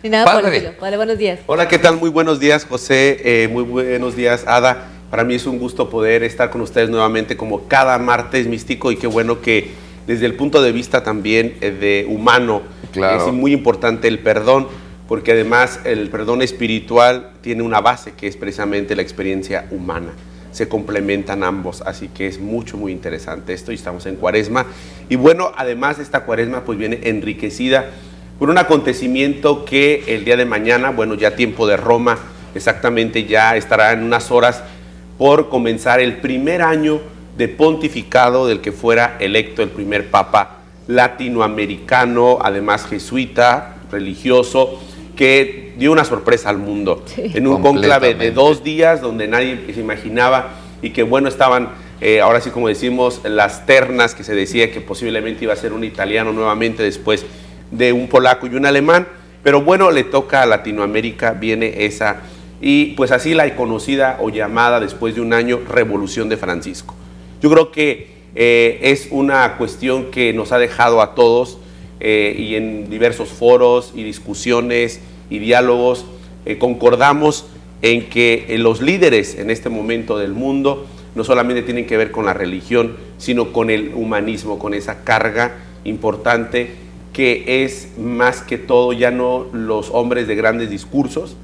Ni nada por el estilo. Padre, buenos días. Hola, ¿qué tal? Muy buenos días, José. Muy buenos días, Ada. Para mí es un gusto poder estar con ustedes nuevamente como cada martes místico, y qué bueno que desde el punto de vista también de humano, claro, es muy importante el perdón, porque además el perdón espiritual tiene una base que es precisamente la experiencia humana. Se complementan ambos, así que es muy interesante esto, y estamos en Cuaresma. Y bueno, además esta Cuaresma pues viene enriquecida por un acontecimiento que el día de mañana, bueno, ya tiempo de Roma, exactamente ya estará en unas horas por comenzar el primer año de pontificado del que fuera electo el primer papa latinoamericano, además jesuita, religioso, que dio una sorpresa al mundo, sí, en un cónclave de 2 días donde nadie se imaginaba, y que bueno, estaban ahora sí, como decimos, las ternas, que se decía que posiblemente iba a ser un italiano nuevamente después de un polaco y un alemán, pero bueno, le toca a Latinoamérica, viene esa, y pues así la conocida o llamada después de un año Revolución de Francisco. Yo creo que es una cuestión que nos ha dejado a todos, y en diversos foros y discusiones y diálogos concordamos en que los líderes en este momento del mundo no solamente tienen que ver con la religión, sino con el humanismo, con esa carga importante que es más que todo ya no los hombres de grandes discursos,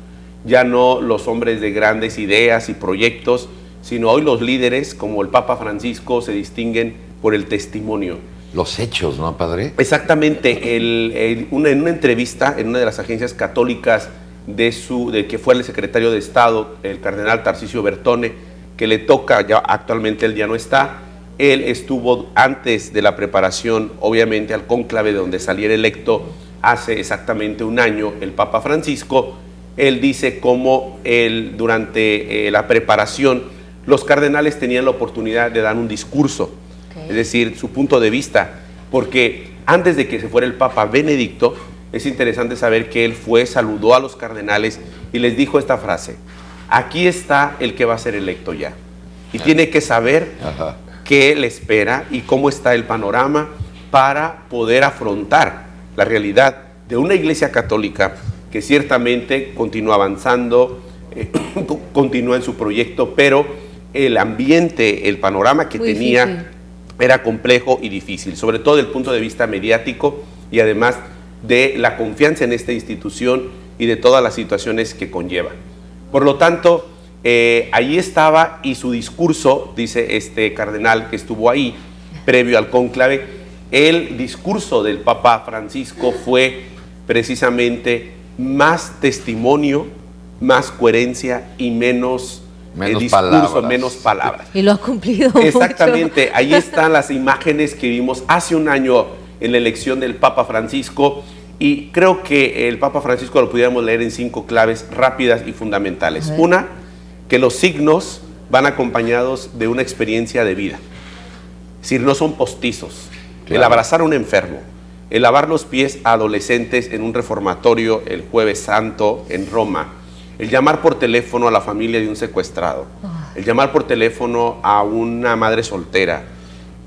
ya no los hombres de grandes ideas y proyectos, sino hoy los líderes, como el Papa Francisco, se distinguen por el testimonio. Los hechos, ¿no, padre? Exactamente. En una entrevista en una de las agencias católicas de que fue el secretario de Estado, el cardenal Tarcisio Bertone, que le toca, ya actualmente él ya no está, él estuvo antes de la preparación, obviamente, al cónclave donde saliera electo hace exactamente un año el Papa Francisco. Él dice cómo durante la preparación los cardenales tenían la oportunidad de dar un discurso, es decir, su punto de vista, porque antes de que se fuera el Papa Benedicto, es interesante saber que él saludó a los cardenales y les dijo esta frase: aquí está el que va a ser electo ya, y tiene que saber qué le espera y cómo está el panorama para poder afrontar la realidad de una iglesia católica que ciertamente continúa avanzando, continúa en su proyecto, pero el ambiente, el panorama que tenía difícil. Era complejo y difícil, sobre todo desde el punto de vista mediático, y además de la confianza en esta institución y de todas las situaciones que conlleva. Por lo tanto, ahí estaba, y su discurso, dice este cardenal que estuvo ahí, previo al cónclave, el discurso del Papa Francisco fue precisamente más testimonio, más coherencia y menos discurso, palabras. Menos palabras. Y lo ha cumplido. Exactamente, mucho. Ahí están las imágenes que vimos hace un año en la elección del Papa Francisco, y creo que el Papa Francisco lo pudiéramos leer en 5 claves rápidas y fundamentales. Una, que los signos van acompañados de una experiencia de vida, es decir, no son postizos. Claro. El abrazar a un enfermo, el lavar los pies a adolescentes en un reformatorio el Jueves Santo en Roma, el llamar por teléfono a la familia de un secuestrado, el llamar por teléfono a una madre soltera,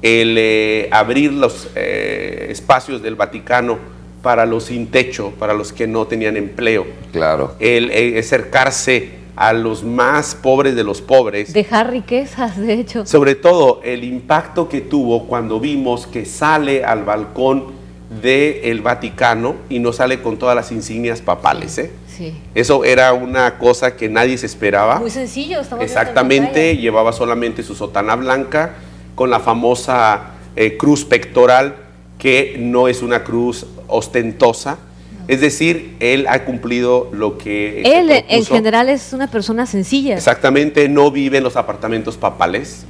el abrir los espacios del Vaticano para los sin techo, para los que no tenían empleo, claro, el acercarse a los más pobres de los pobres. Dejar riquezas, de hecho. Sobre todo el impacto que tuvo cuando vimos que sale al balcón del Vaticano y no sale con todas las insignias papales, ¿eh? Sí. Eso era una cosa que nadie se esperaba. Muy sencillo. Exactamente, llevaba solamente su sotana blanca con la famosa cruz pectoral, que no es una cruz ostentosa. Es decir, él ha cumplido lo que él en general es una persona sencilla. Exactamente, no vive en los apartamentos papales.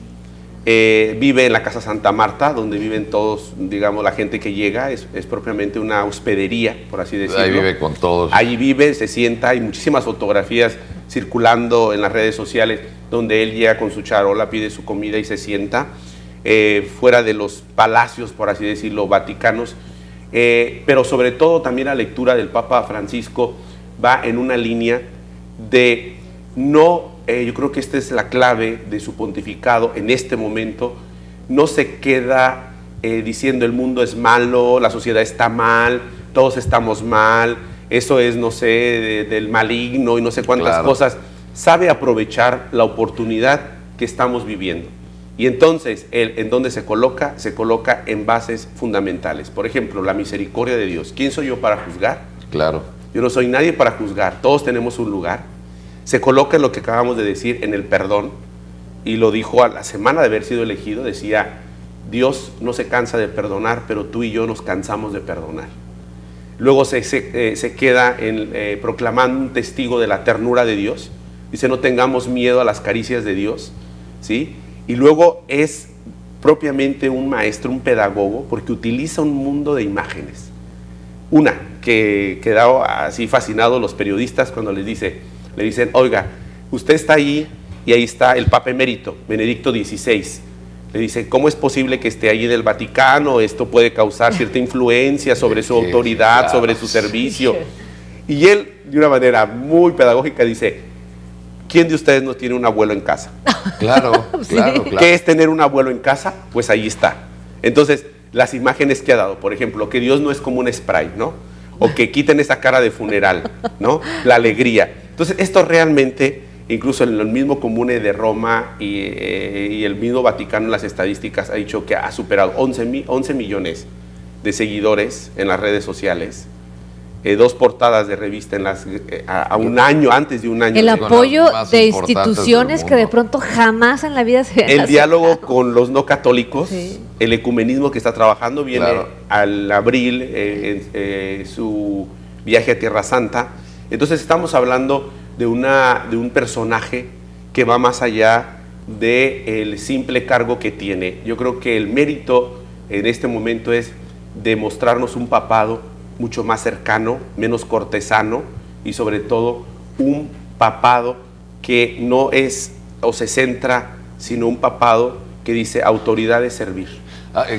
Vive en la Casa Santa Marta, donde viven todos, digamos, la gente que llega, es propiamente una hospedería, por así decirlo. Ahí vive con todos. Ahí vive, se sienta, hay muchísimas fotografías circulando en las redes sociales, donde él llega con su charola, pide su comida y se sienta, fuera de los palacios, por así decirlo, vaticanos. Pero sobre todo también la lectura del Papa Francisco va en una línea de no... yo creo que esta es la clave de su pontificado en este momento. No se queda diciendo el mundo es malo, la sociedad está mal, todos estamos mal, eso es, no sé, del maligno y no sé cuántas Claro. cosas. Sabe aprovechar la oportunidad que estamos viviendo. Y entonces, él, ¿en dónde se coloca? Se coloca en bases fundamentales. Por ejemplo, la misericordia de Dios. ¿Quién soy yo para juzgar? Claro. Yo no soy nadie para juzgar. Todos tenemos un lugar. Se coloca en lo que acabamos de decir, en el perdón. Y lo dijo a la semana de haber sido elegido. Decía, Dios no se cansa de perdonar, pero tú y yo nos cansamos de perdonar. Luego se queda proclamando un testigo de la ternura de Dios. Dice, no tengamos miedo a las caricias de Dios, ¿sí? Y luego es propiamente un maestro, un pedagogo, porque utiliza un mundo de imágenes. Una, que quedaron así fascinados los periodistas cuando le dicen, oiga, usted está ahí y ahí está el Papa Emérito, Benedicto XVI. Le dice, ¿cómo es posible que esté ahí en el Vaticano? Esto puede causar cierta influencia sobre su autoridad, claro. sobre su servicio. Y él, de una manera muy pedagógica, dice, ¿quién de ustedes no tiene un abuelo en casa? Claro, Sí. claro. ¿Qué es tener un abuelo en casa? Pues ahí está. Entonces, las imágenes que ha dado, por ejemplo, que Dios no es como un spray, ¿no? O que quiten esa cara de funeral, ¿no? La alegría. Entonces, esto realmente, incluso en el mismo Comune de Roma y el mismo Vaticano en las estadísticas ha dicho que ha superado 11 millones de seguidores en las redes sociales. 2 portadas de revista a un año, antes de un año. El con las apoyo más de importantes instituciones del que de mundo. pronto jamás en la vida se El han diálogo con los no católicos, Sí. el ecumenismo que está trabajando, viene Claro. al abril su viaje a Tierra Santa. Entonces estamos hablando de un personaje que va más allá del simple cargo que tiene. Yo creo que el mérito en este momento es demostrarnos un papado mucho más cercano, menos cortesano y sobre todo un papado que no es o se centra, sino un papado que dice autoridad es servir.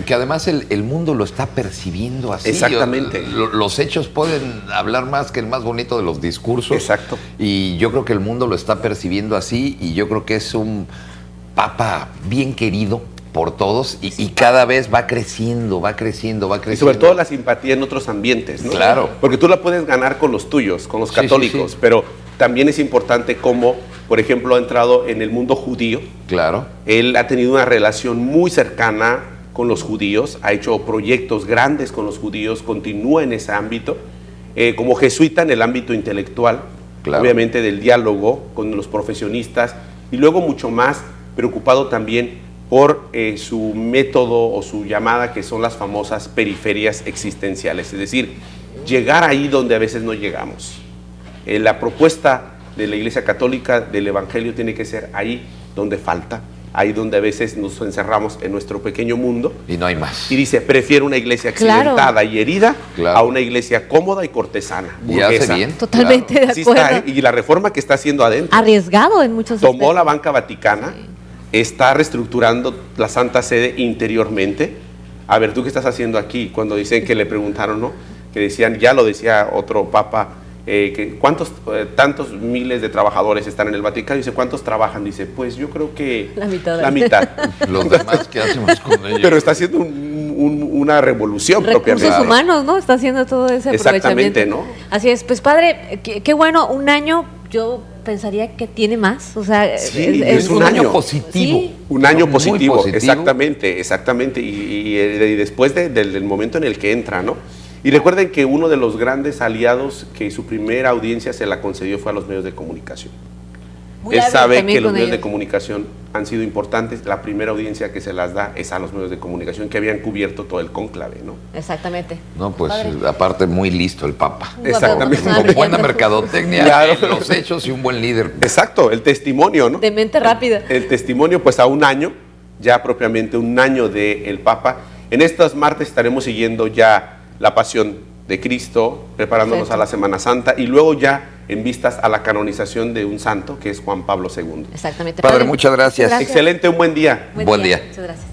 Que además el mundo lo está percibiendo así. Exactamente. Los hechos pueden hablar más que el más bonito de los discursos. Exacto. Y yo creo que el mundo lo está percibiendo así y yo creo que es un papa bien querido por todos y cada vez va creciendo. Y sobre todo la simpatía en otros ambientes, ¿no? Claro. Porque tú la puedes ganar con los tuyos, con los Sí, católicos, sí, sí. pero también es importante cómo, por ejemplo, ha entrado en el mundo judío. Claro. Él ha tenido una relación muy cercana con los judíos, ha hecho proyectos grandes con los judíos, continúa en ese ámbito, como jesuita en el ámbito intelectual, Claro. obviamente del diálogo con los profesionistas, y luego mucho más preocupado también por su método o su llamada, que son las famosas periferias existenciales, es decir, llegar ahí donde a veces no llegamos. La propuesta de la Iglesia Católica del Evangelio tiene que ser ahí donde falta, ahí donde a veces nos encerramos en nuestro pequeño mundo. Y no hay más. Y dice, prefiero una iglesia Claro. accidentada y herida Claro. a una iglesia cómoda y cortesana. Y hace burguesa. bien. Totalmente Claro. de Sí acuerdo. está, y la reforma que está haciendo adentro. Arriesgado en muchos Tomó la aspectos. banca vaticana, está reestructurando la Santa Sede interiormente. A ver, ¿tú qué estás haciendo aquí? Cuando dicen que le preguntaron, ¿no? Que decían, ya lo decía otro papa, que ¿cuántos, tantos miles de trabajadores están en el Vaticano? Dice, ¿cuántos trabajan? Dice, pues yo creo que La mitad. La mitad. Los demás, ¿qué hacemos con ellos? Pero está haciendo una revolución Recursos propiamente. Claro. humanos, ¿no? Está haciendo todo ese Exactamente, aprovechamiento. ¿no? Así es. Pues padre, qué bueno, un año, yo pensaría que tiene más. O sea, Sí, es un año positivo. Sí. Un año Muy positivo, exactamente. Y después del momento en el que entra, ¿no? Y recuerden que uno de los grandes aliados que su primera audiencia se la concedió fue a los medios de comunicación. Muy Él hábil sabe también que los con medios de ellos. comunicación han sido importantes. La primera audiencia que se las da es a los medios de comunicación que habían cubierto todo el cónclave, ¿no? Exactamente. No, pues Padre. aparte muy listo el Papa. Exactamente. Una Con buena brillante- mercadotecnia, Claro. en los hechos y un buen líder. Exacto, el testimonio, ¿no? De mente rápida. El testimonio, pues a un año, ya propiamente un año del Papa. En estos martes estaremos siguiendo ya la pasión de Cristo, preparándonos Perfecto. a la Semana Santa y luego ya en vistas a la canonización de un santo que es Juan Pablo II. Exactamente. Padre, muchas gracias. Excelente, un buen día. Buen día. Muchas gracias.